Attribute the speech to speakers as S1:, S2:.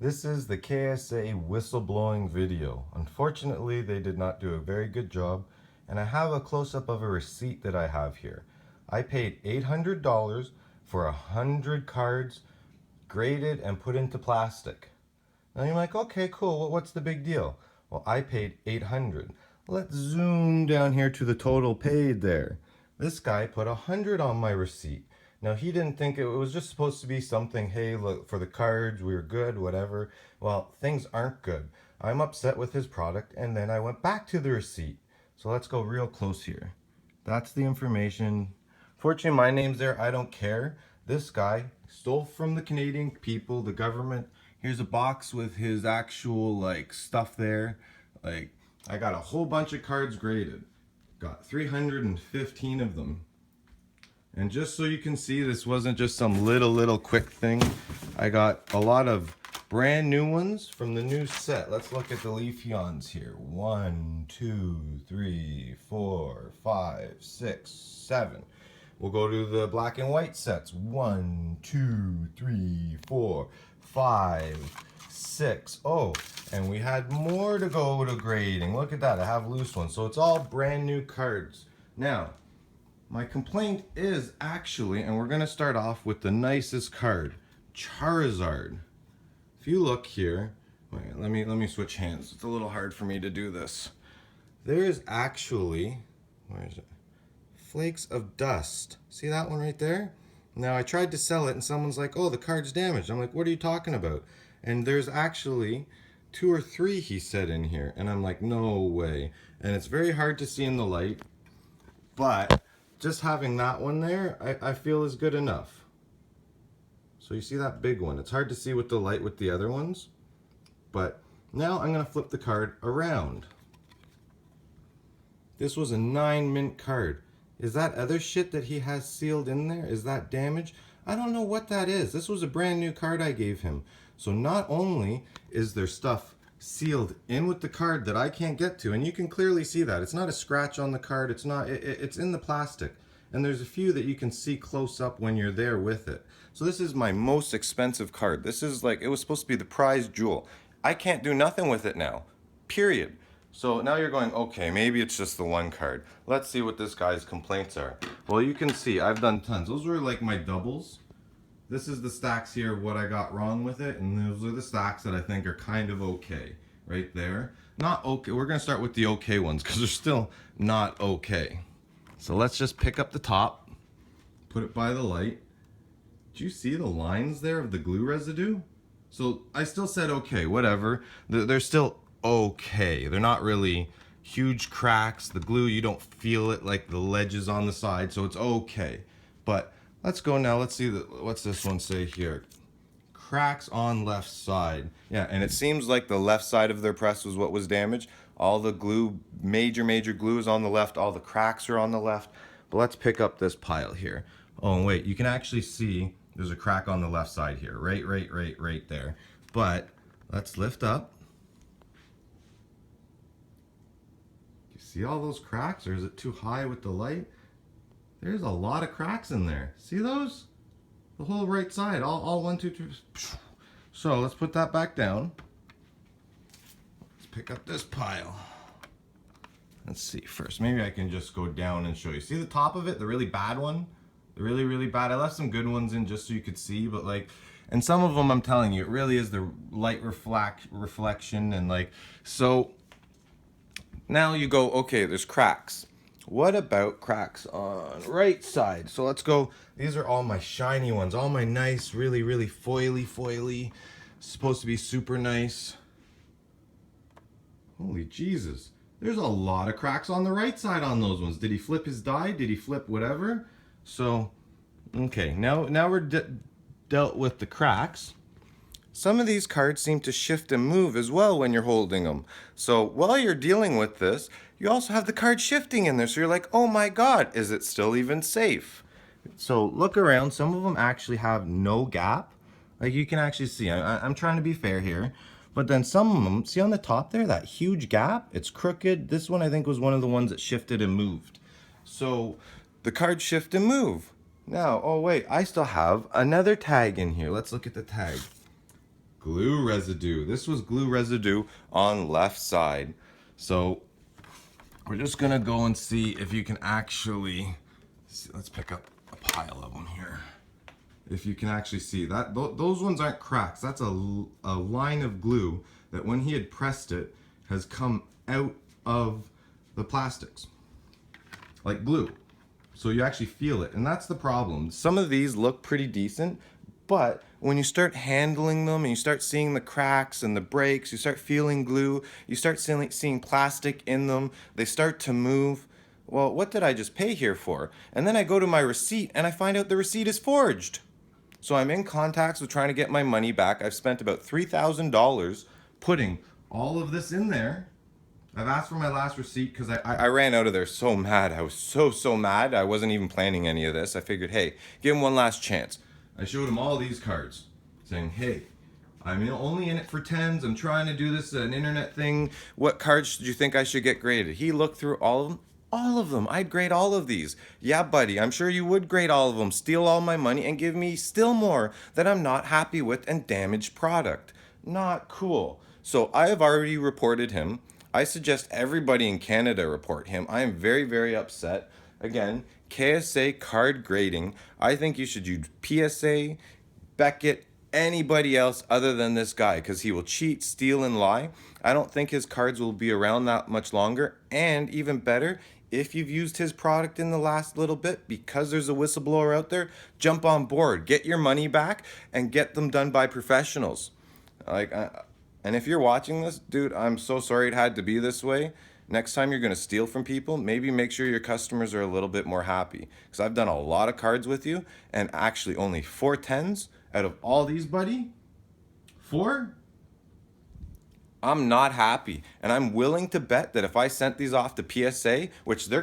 S1: This is the KSA whistleblowing video. Unfortunately, they did not do a very good job, and I have a close-up of a receipt that I have here. I paid $800 for 100 cards graded and put into plastic. Now you're like, okay, cool, well, what's the big deal? Well, I paid $800. Let's zoom down here to the total paid there. This guy put 100 on my receipt. Now he didn't think it was just supposed to be something, hey, look, for the cards, we were good, whatever. Well, things aren't good. I'm upset with his product, and then I went back to the receipt. So let's go real close here. That's the information. Fortunately, my name's there, I don't care. This guy stole from the Canadian people, the government. Here's a box with his actual like stuff there. Like, I got a whole bunch of cards graded. Got 315 of them. And just so you can see, this wasn't just some little quick thing. I got a lot of brand new ones from the new set. Let's look at the Leafeons here. 1, 2, 3, 4, 5, 6, 7. We'll go to the black and white sets. 1, 2, 3, 4, 5, 6. Oh, and we had more to go to grading. Look at that, I have loose ones. So it's all brand new cards. Now, my complaint is actually, and we're gonna start off with the nicest card, Charizard. If you look here, wait, let me switch hands. It's a little hard for me to do this. There's actually, where is it? Flakes of dust. See that one right there? Now I tried to sell it and someone's like, oh, the card's damaged. I'm like, what are you talking about? And there's actually 2 or 3, he said, in here. And I'm like, no way. And it's very hard to see in the light, but just having that one there, I feel is good enough. So you see that big one. It's hard to see with the light with the other ones. But now I'm going to flip the card around. This was a 9 mint card. Is that other shit that he has sealed in there? Is that damage? I don't know what that is. This was a brand new card I gave him. So not only is there stuff sealed in with the card that I can't get to, and you can clearly see that. It's not a scratch on the card. It's not, it's in the plastic. And there's a few that you can see close up when you're there with it. So this is my most expensive card. This is like, it was supposed to be the prize jewel. I can't do nothing with it now, period. So now you're going, okay, maybe it's just the one card. Let's see what this guy's complaints are. Well, you can see I've done tons. Those were like my doubles. This is the stacks here of what I got wrong with it, and those are the stacks that I think are kind of okay, right there. Not okay, we're gonna start with the okay ones because they're still not okay. So let's just pick up the top, put it by the light. Do you see the lines there of the glue residue? So I still said okay, whatever. They're still okay. They're not really huge cracks. The glue, you don't feel it like the ledges on the side, so it's okay. But let's go now. Let's see, what's this one say here? Cracks on left side. Yeah, and it seems like the left side of their press was what was damaged. All the glue, major glue is on the left. All the cracks are on the left. But let's pick up this pile here. Oh, and wait, you can actually see there's a crack on the left side here. Right there. But let's lift up. You see all those cracks, or is it too high with the light? There's a lot of cracks in there. See those? The whole right side, all 1, 2, 3. So let's put that back down. Let's pick up this pile. Let's see first. Maybe I can just go down and show you. See the top of it, the really bad one? The really bad. I left some good ones in just so you could see, but like, and some of them I'm telling you, it really is the light reflection and like, so now you go, okay, there's cracks. What about cracks on right side? So let's go. These are all my shiny ones, all my nice, really foily. Supposed to be super nice. Holy Jesus. There's a lot of cracks on the right side on those ones. Did he flip his die? Did he flip whatever? So, okay, now we're dealt with the cracks. Some of these cards seem to shift and move as well when you're holding them. So while you're dealing with this, you also have the card shifting in there. So you're like, oh my God, is it still even safe? So look around. Some of them actually have no gap. Like you can actually see, I'm trying to be fair here. But then some of them, see on the top there, that huge gap, it's crooked. This one I think was one of the ones that shifted and moved. So the cards shift and move. Now, oh wait, I still have another tag in here. Let's look at the tag. glue residue. This was glue residue on left side. So we're just gonna go and see if you can actually see. Let's pick up a pile of them here. If you can actually see that, those ones aren't cracks. That's a line of glue that when he had pressed it has come out of the plastics, like glue. So you actually feel it, and that's the problem. Some of these look pretty decent, but when you start handling them and you start seeing the cracks and the breaks, you start feeling glue, you start seeing plastic in them, they start to move. Well, what did I just pay here for? And then I go to my receipt and I find out the receipt is forged. So I'm in contacts with trying to get my money back. I've spent about $3,000 putting all of this in there. I've asked for my last receipt because I ran out of there so mad. I was so mad. I wasn't even planning any of this. I figured, hey, give him one last chance. I showed him all these cards saying, hey, I'm only in it for tens. I'm trying to do this an internet thing. What cards do you think I should get graded? He looked through all of them. All of them. I'd grade all of these. Yeah, buddy, I'm sure you would grade all of them, steal all my money, and give me still more that I'm not happy with and damaged product. Not cool. So I have already reported him. I suggest everybody in Canada report him. I am very upset. Again, KSA card grading. I think you should use PSA, Beckett, anybody else other than this guy, because he will cheat, steal, and lie. I don't think his cards will be around that much longer. And even better, if you've used his product in the last little bit, because there's a whistleblower out there, jump on board, get your money back, and get them done by professionals. And if you're watching this, dude, I'm so sorry it had to be this way. Next time you're gonna steal from people, maybe make sure your customers are a little bit more happy. Because I've done a lot of cards with you, and actually only 4 tens out of all these, buddy. 4? I'm not happy. And I'm willing to bet that if I sent these off to PSA, which they're